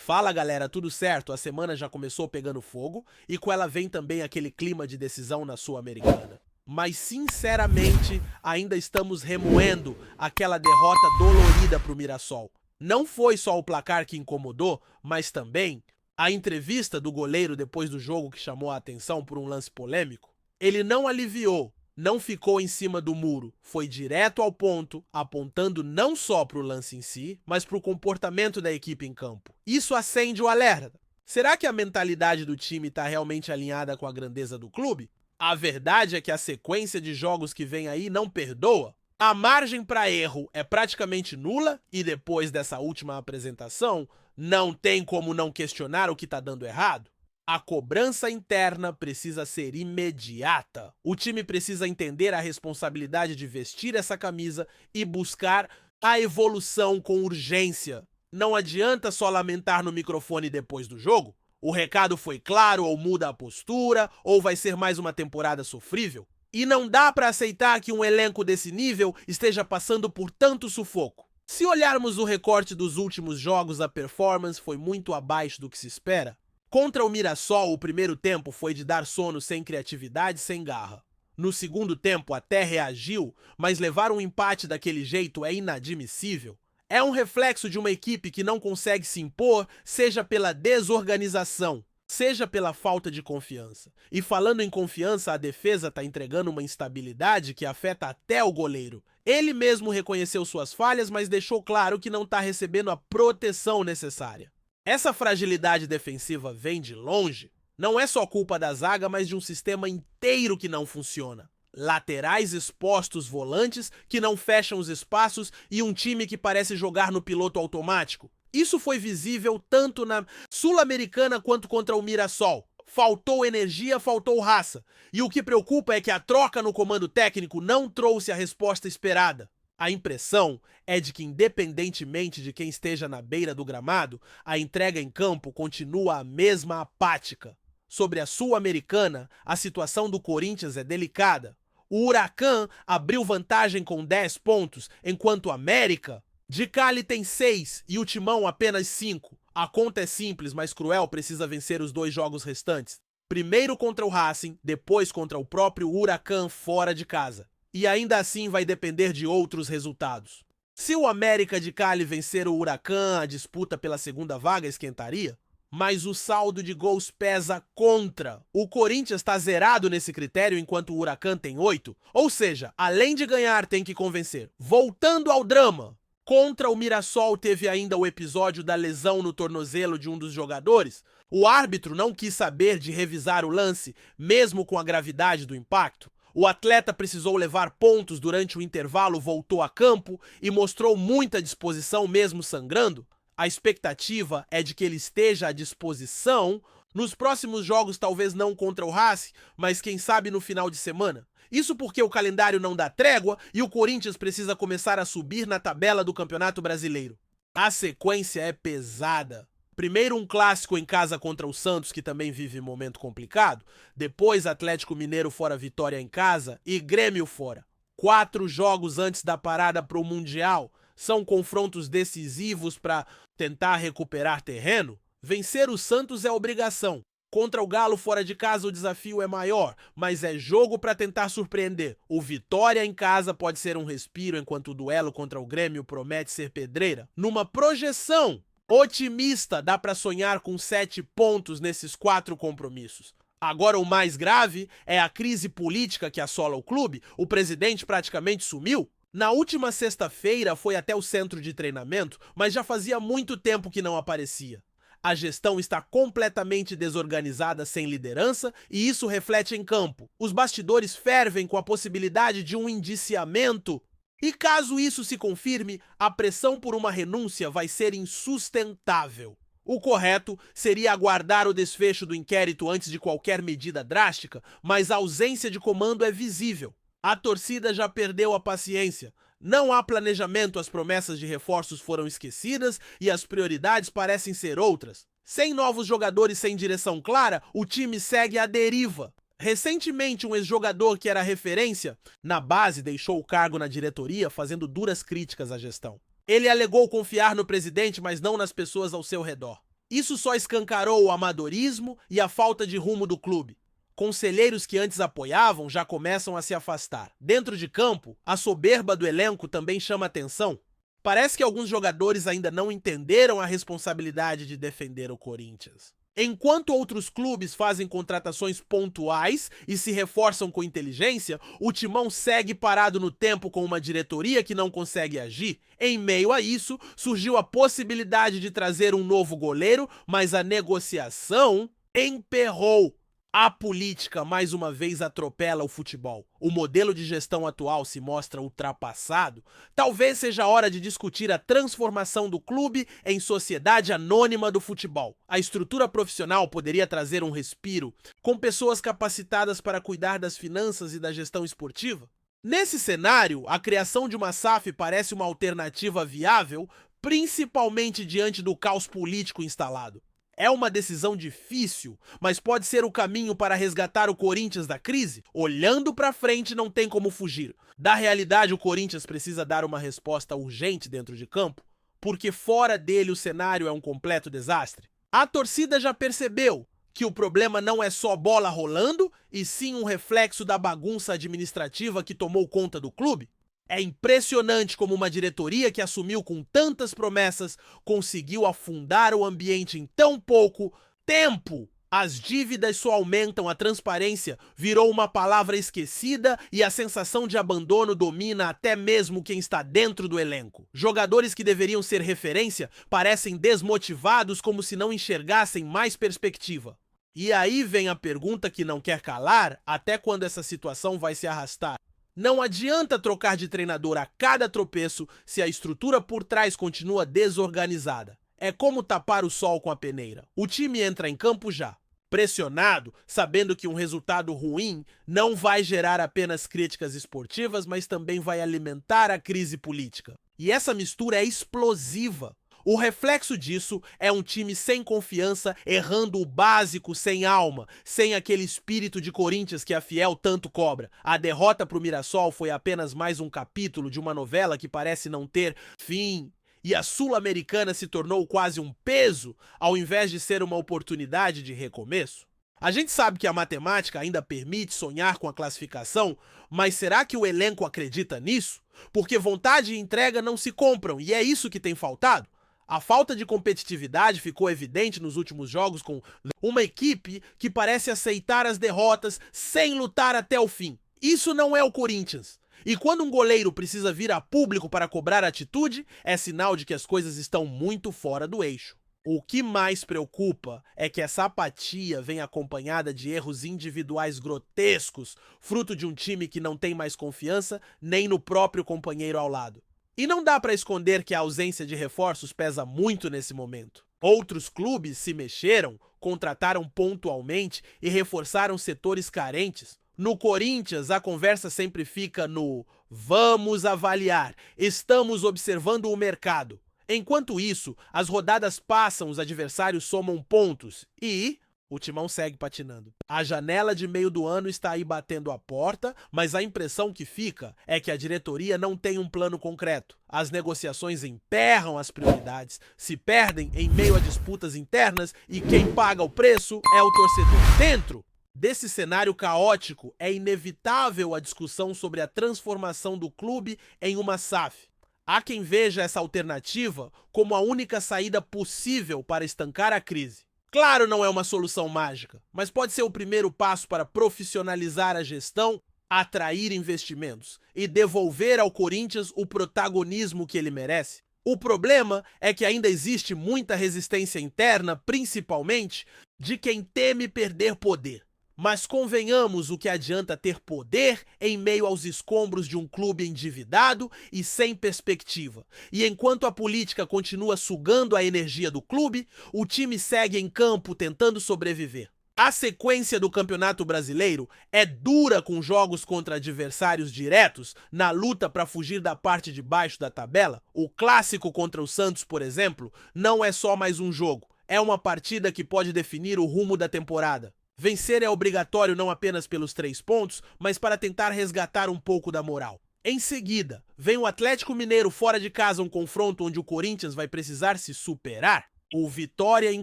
Fala galera, tudo certo? A semana já começou pegando fogo e com ela vem também aquele clima de decisão na Sul-Americana. Mas sinceramente, ainda estamos remoendo aquela derrota dolorida pro Mirassol. Não foi só o placar que incomodou, mas também a entrevista do goleiro depois do jogo que chamou a atenção por um lance polêmico. Ele não aliviou, não ficou em cima do muro, foi direto ao ponto, apontando não só para o lance em si, mas para o comportamento da equipe em campo. Isso acende o alerta. Será que a mentalidade do time está realmente alinhada com a grandeza do clube? A verdade é que a sequência de jogos que vem aí não perdoa. A margem para erro é praticamente nula e depois dessa última apresentação, não tem como não questionar o que está dando errado. A cobrança interna precisa ser imediata. O time precisa entender a responsabilidade de vestir essa camisa e buscar a evolução com urgência. Não adianta só lamentar no microfone depois do jogo. O recado foi claro, ou muda a postura, ou vai ser mais uma temporada sofrível. E não dá para aceitar que um elenco desse nível esteja passando por tanto sufoco. Se olharmos o recorte dos últimos jogos, a performance foi muito abaixo do que se espera. Contra o Mirassol, o primeiro tempo foi de dar sono sem criatividade, sem garra. No segundo tempo até reagiu, mas levar um empate daquele jeito é inadmissível. É um reflexo de uma equipe que não consegue se impor, seja pela desorganização, seja pela falta de confiança. E falando em confiança, a defesa está entregando uma instabilidade que afeta até o goleiro. Ele mesmo reconheceu suas falhas, mas deixou claro que não está recebendo a proteção necessária. Essa fragilidade defensiva vem de longe. Não é só culpa da zaga, mas de um sistema inteiro que não funciona. Laterais expostos, volantes que não fecham os espaços e um time que parece jogar no piloto automático. Isso foi visível tanto na Sul-Americana quanto contra o Mirassol. Faltou energia, faltou raça. E o que preocupa é que a troca no comando técnico não trouxe a resposta esperada. A impressão é de que, independentemente de quem esteja na beira do gramado, a entrega em campo continua a mesma apática. Sobre a Sul-Americana, a situação do Corinthians é delicada. O Huracan abriu vantagem com 10 pontos, enquanto o América de Cali tem 6 e o Timão apenas 5. A conta é simples, mas cruel, precisa vencer os 2 jogos restantes. Primeiro contra o Racing, depois contra o próprio Huracan fora de casa. E ainda assim vai depender de outros resultados. Se o América de Cali vencer o Huracan, a disputa pela segunda vaga esquentaria, mas o saldo de gols pesa contra. O Corinthians está zerado nesse critério enquanto o Huracan tem 8, ou seja, além de ganhar tem que convencer. Voltando ao drama, contra o Mirassol teve ainda o episódio da lesão no tornozelo de um dos jogadores. O árbitro não quis saber de revisar o lance, mesmo com a gravidade do impacto. O atleta precisou levar pontos durante o intervalo, voltou a campo e mostrou muita disposição mesmo sangrando. A expectativa é de que ele esteja à disposição nos próximos jogos, talvez não contra o Racing, mas quem sabe no final de semana. Isso porque o calendário não dá trégua e o Corinthians precisa começar a subir na tabela do Campeonato Brasileiro. A sequência é pesada. Primeiro um clássico em casa contra o Santos, que também vive um momento complicado. Depois Atlético Mineiro fora Vitória em casa e Grêmio fora. 4 jogos antes da parada para o Mundial. São confrontos decisivos para tentar recuperar terreno. Vencer o Santos é obrigação. Contra o Galo fora de casa o desafio é maior, mas é jogo para tentar surpreender. O Vitória em casa pode ser um respiro, enquanto o duelo contra o Grêmio promete ser pedreira. Numa projeção otimista, dá para sonhar com 7 pontos nesses 4 compromissos. Agora o mais grave é a crise política que assola o clube. O presidente praticamente sumiu. Na última sexta-feira foi até o centro de treinamento, mas já fazia muito tempo que não aparecia. A gestão está completamente desorganizada, sem liderança, e isso reflete em campo. Os bastidores fervem com a possibilidade de um indiciamento. E caso isso se confirme, a pressão por uma renúncia vai ser insustentável. O correto seria aguardar o desfecho do inquérito antes de qualquer medida drástica, mas a ausência de comando é visível. A torcida já perdeu a paciência. Não há planejamento, as promessas de reforços foram esquecidas e as prioridades parecem ser outras. Sem novos jogadores, sem direção clara, o time segue à deriva. Recentemente, um ex-jogador que era referência na base deixou o cargo na diretoria, fazendo duras críticas à gestão. Ele alegou confiar no presidente, mas não nas pessoas ao seu redor. Isso só escancarou o amadorismo e a falta de rumo do clube. Conselheiros que antes apoiavam já começam a se afastar. Dentro de campo, a soberba do elenco também chama atenção. Parece que alguns jogadores ainda não entenderam a responsabilidade de defender o Corinthians. Enquanto outros clubes fazem contratações pontuais e se reforçam com inteligência, o Timão segue parado no tempo com uma diretoria que não consegue agir. Em meio a isso, surgiu a possibilidade de trazer um novo goleiro, mas a negociação emperrou. A política, mais uma vez, atropela o futebol. O modelo de gestão atual se mostra ultrapassado. Talvez seja a hora de discutir a transformação do clube em sociedade anônima do futebol. A estrutura profissional poderia trazer um respiro, com pessoas capacitadas para cuidar das finanças e da gestão esportiva? Nesse cenário, a criação de uma SAF parece uma alternativa viável, principalmente diante do caos político instalado. É uma decisão difícil, mas pode ser o caminho para resgatar o Corinthians da crise? Olhando para frente, não tem como fugir. Da realidade, o Corinthians precisa dar uma resposta urgente dentro de campo, porque fora dele o cenário é um completo desastre. A torcida já percebeu que o problema não é só bola rolando, e sim um reflexo da bagunça administrativa que tomou conta do clube. É impressionante como uma diretoria que assumiu com tantas promessas conseguiu afundar o ambiente em tão pouco tempo. As dívidas só aumentam, a transparência virou uma palavra esquecida e a sensação de abandono domina até mesmo quem está dentro do elenco. Jogadores que deveriam ser referência parecem desmotivados, como se não enxergassem mais perspectiva. E aí vem a pergunta que não quer calar: até quando essa situação vai se arrastar? Não adianta trocar de treinador a cada tropeço se a estrutura por trás continua desorganizada. É como tapar o sol com a peneira. O time entra em campo já, pressionado, sabendo que um resultado ruim não vai gerar apenas críticas esportivas, mas também vai alimentar a crise política. E essa mistura é explosiva. O reflexo disso é um time sem confiança, errando o básico, sem alma, sem aquele espírito de Corinthians que a Fiel tanto cobra. A derrota para o Mirassol foi apenas mais um capítulo de uma novela que parece não ter fim. E a Sul-Americana se tornou quase um peso, ao invés de ser uma oportunidade de recomeço. A gente sabe que a matemática ainda permite sonhar com a classificação, mas será que o elenco acredita nisso? Porque vontade e entrega não se compram, e é isso que tem faltado. A falta de competitividade ficou evidente nos últimos jogos, com uma equipe que parece aceitar as derrotas sem lutar até o fim. Isso não é o Corinthians. E quando um goleiro precisa vir a público para cobrar atitude, é sinal de que as coisas estão muito fora do eixo. O que mais preocupa é que essa apatia vem acompanhada de erros individuais grotescos, fruto de um time que não tem mais confiança nem no próprio companheiro ao lado. E não dá para esconder que a ausência de reforços pesa muito nesse momento. Outros clubes se mexeram, contrataram pontualmente e reforçaram setores carentes. No Corinthians, a conversa sempre fica no "vamos avaliar, estamos observando o mercado". Enquanto isso, as rodadas passam, os adversários somam pontos e o Timão segue patinando. A janela de meio do ano está aí batendo a porta, mas a impressão que fica é que a diretoria não tem um plano concreto. As negociações emperram as prioridades, se perdem em meio a disputas internas e quem paga o preço é o torcedor. Dentro desse cenário caótico, é inevitável a discussão sobre a transformação do clube em uma SAF. Há quem veja essa alternativa como a única saída possível para estancar a crise. Claro, não é uma solução mágica, mas pode ser o primeiro passo para profissionalizar a gestão, atrair investimentos e devolver ao Corinthians o protagonismo que ele merece. O problema é que ainda existe muita resistência interna, principalmente de quem teme perder poder. Mas convenhamos, o que adianta ter poder em meio aos escombros de um clube endividado e sem perspectiva. E enquanto a política continua sugando a energia do clube, o time segue em campo tentando sobreviver. A sequência do Campeonato Brasileiro é dura, com jogos contra adversários diretos na luta para fugir da parte de baixo da tabela. O clássico contra o Santos, por exemplo, não é só mais um jogo. É uma partida que pode definir o rumo da temporada. Vencer é obrigatório não apenas pelos 3 pontos, mas para tentar resgatar um pouco da moral. Em seguida, vem o Atlético Mineiro fora de casa, um confronto onde o Corinthians vai precisar se superar. O Vitória em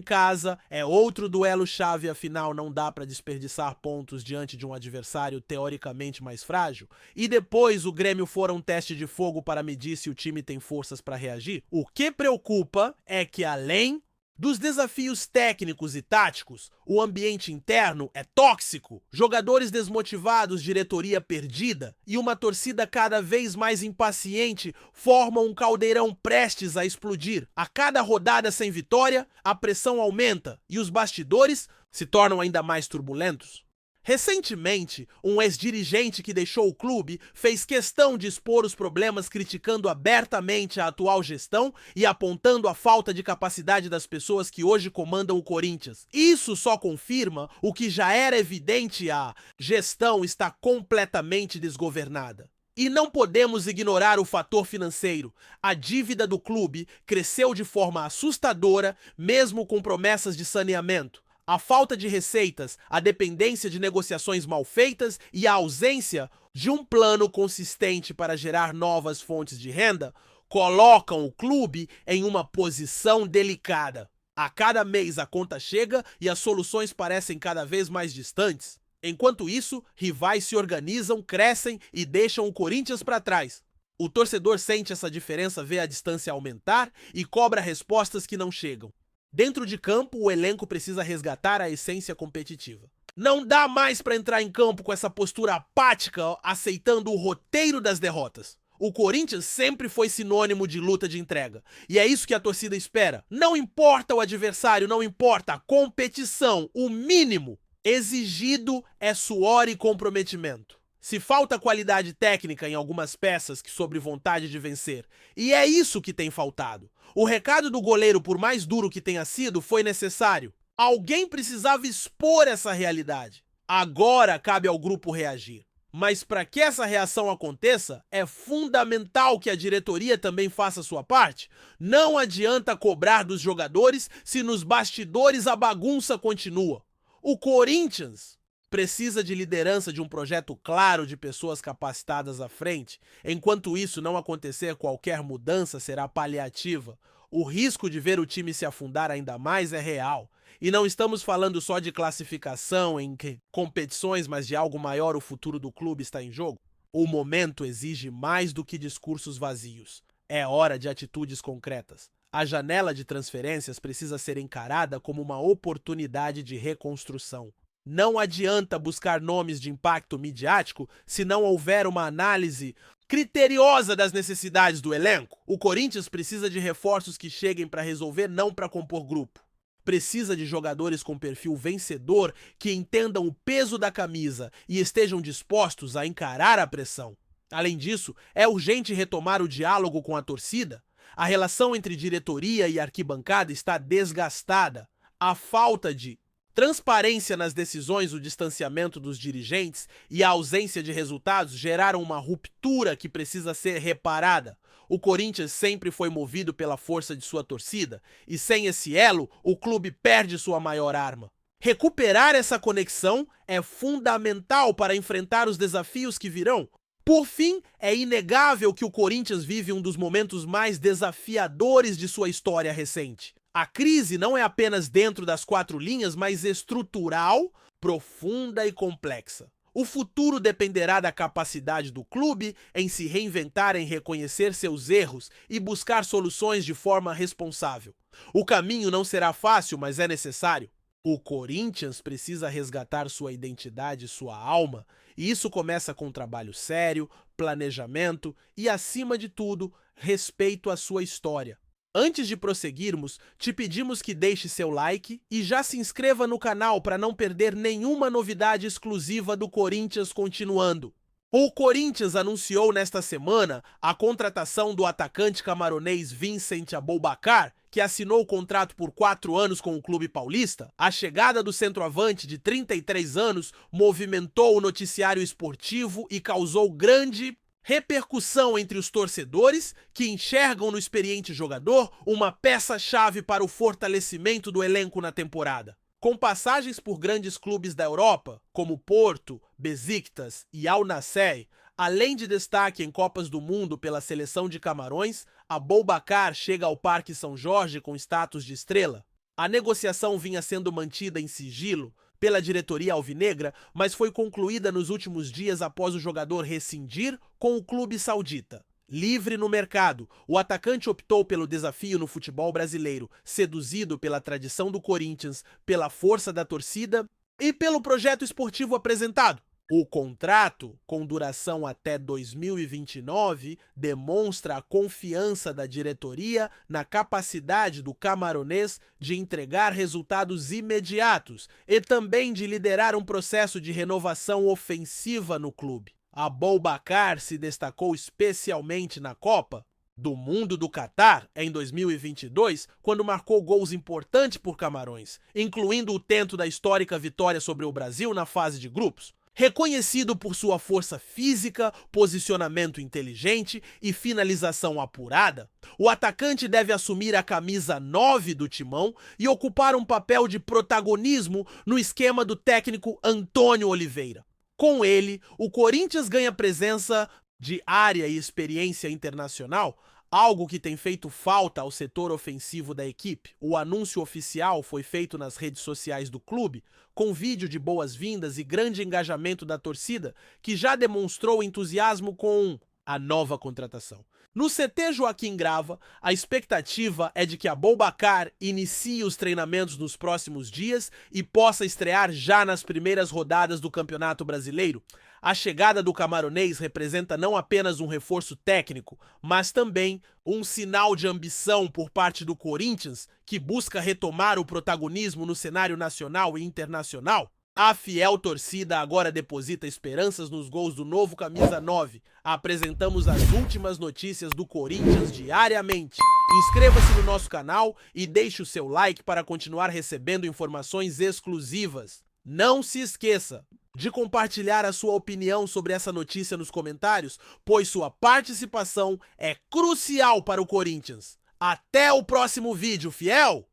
casa é outro duelo-chave, afinal não dá para desperdiçar pontos diante de um adversário teoricamente mais frágil. E depois o Grêmio fora um teste de fogo para medir se o time tem forças para reagir. O que preocupa é que, além dos desafios técnicos e táticos, o ambiente interno é tóxico, jogadores desmotivados, diretoria perdida e uma torcida cada vez mais impaciente formam um caldeirão prestes a explodir. A cada rodada sem vitória, a pressão aumenta e os bastidores se tornam ainda mais turbulentos. Recentemente, um ex-dirigente que deixou o clube fez questão de expor os problemas, criticando abertamente a atual gestão e apontando a falta de capacidade das pessoas que hoje comandam o Corinthians. Isso só confirma o que já era evidente: a gestão está completamente desgovernada. E não podemos ignorar o fator financeiro. A dívida do clube cresceu de forma assustadora, mesmo com promessas de saneamento. A falta de receitas, a dependência de negociações mal feitas e a ausência de um plano consistente para gerar novas fontes de renda colocam o clube em uma posição delicada. A cada mês a conta chega e as soluções parecem cada vez mais distantes. Enquanto isso, rivais se organizam, crescem e deixam o Corinthians para trás. O torcedor sente essa diferença, vê a distância aumentar e cobra respostas que não chegam. Dentro de campo, o elenco precisa resgatar a essência competitiva. Não dá mais para entrar em campo com essa postura apática, aceitando o roteiro das derrotas. O Corinthians sempre foi sinônimo de luta de entrega. E é isso que a torcida espera. Não importa o adversário, não importa a competição, o mínimo exigido é suor e comprometimento. Se falta qualidade técnica em algumas peças que sobre vontade de vencer, e é isso que tem faltado. O recado do goleiro, por mais duro que tenha sido, foi necessário. Alguém precisava expor essa realidade. Agora cabe ao grupo reagir. Mas para que essa reação aconteça, é fundamental que a diretoria também faça sua parte. Não adianta cobrar dos jogadores se nos bastidores a bagunça continua. O Corinthians precisa de liderança, de um projeto claro, de pessoas capacitadas à frente. Enquanto isso não acontecer, qualquer mudança será paliativa. O risco de ver o time se afundar ainda mais é real. E não estamos falando só de classificação em competições, mas de algo maior. O futuro do clube está em jogo. O momento exige mais do que discursos vazios. É hora de atitudes concretas. A janela de transferências precisa ser encarada como uma oportunidade de reconstrução. Não adianta buscar nomes de impacto midiático se não houver uma análise criteriosa das necessidades do elenco. O Corinthians precisa de reforços que cheguem para resolver, não para compor grupo. Precisa de jogadores com perfil vencedor que entendam o peso da camisa e estejam dispostos a encarar a pressão. Além disso, é urgente retomar o diálogo com a torcida. A relação entre diretoria e arquibancada está desgastada. A falta de transparência nas decisões, o distanciamento dos dirigentes e a ausência de resultados geraram uma ruptura que precisa ser reparada. O Corinthians sempre foi movido pela força de sua torcida e sem esse elo, o clube perde sua maior arma. Recuperar essa conexão é fundamental para enfrentar os desafios que virão. Por fim, é inegável que o Corinthians vive um dos momentos mais desafiadores de sua história recente. A crise não é apenas dentro das quatro linhas, mas estrutural, profunda e complexa. O futuro dependerá da capacidade do clube em se reinventar, em reconhecer seus erros e buscar soluções de forma responsável. O caminho não será fácil, mas é necessário. O Corinthians precisa resgatar sua identidade, sua alma, e isso começa com trabalho sério, planejamento e, acima de tudo, respeito à sua história. Antes de prosseguirmos, te pedimos que deixe seu like e já se inscreva no canal para não perder nenhuma novidade exclusiva do Corinthians continuando. O Corinthians anunciou nesta semana a contratação do atacante camaronês Vincent Aboubakar, que assinou o contrato por 4 anos com o clube paulista. A chegada do centroavante de 33 anos movimentou o noticiário esportivo e causou grande repercussão entre os torcedores, que enxergam no experiente jogador uma peça-chave para o fortalecimento do elenco na temporada. Com passagens por grandes clubes da Europa, como Porto, Besiktas e Al Nassr, Além de destaque em Copas do Mundo pela seleção de Camarões, Aboubakar chega ao Parque São Jorge com status de estrela. A negociação vinha sendo mantida em sigilo pela diretoria alvinegra, mas foi concluída nos últimos dias após o jogador rescindir com o clube saudita. Livre no mercado, o atacante optou pelo desafio no futebol brasileiro, seduzido pela tradição do Corinthians, pela força da torcida e pelo projeto esportivo apresentado. O contrato, com duração até 2029, demonstra a confiança da diretoria na capacidade do camaronês de entregar resultados imediatos e também de liderar um processo de renovação ofensiva no clube. Aboubakar se destacou especialmente na Copa do Mundo do Catar em 2022, quando marcou gols importantes por Camarões, incluindo o tento da histórica vitória sobre o Brasil na fase de grupos. Reconhecido por sua força física, posicionamento inteligente e finalização apurada, o atacante deve assumir a camisa 9 do timão e ocupar um papel de protagonismo no esquema do técnico Antônio Oliveira. Com ele, o Corinthians ganha presença de área e experiência internacional, algo que tem feito falta ao setor ofensivo da equipe. O anúncio oficial foi feito nas redes sociais do clube, com vídeo de boas-vindas e grande engajamento da torcida, que já demonstrou entusiasmo com a nova contratação. No CT Joaquim Grava, a expectativa é de que Aboubakar inicie os treinamentos nos próximos dias e possa estrear já nas primeiras rodadas do Campeonato Brasileiro. A chegada do camaronês representa não apenas um reforço técnico, mas também um sinal de ambição por parte do Corinthians, que busca retomar o protagonismo no cenário nacional e internacional. A fiel torcida agora deposita esperanças nos gols do novo camisa 9. Apresentamos as últimas notícias do Corinthians diariamente. Inscreva-se no nosso canal e deixe o seu like para continuar recebendo informações exclusivas. Não se esqueça de compartilhar a sua opinião sobre essa notícia nos comentários, pois sua participação é crucial para o Corinthians. Até o próximo vídeo, fiel!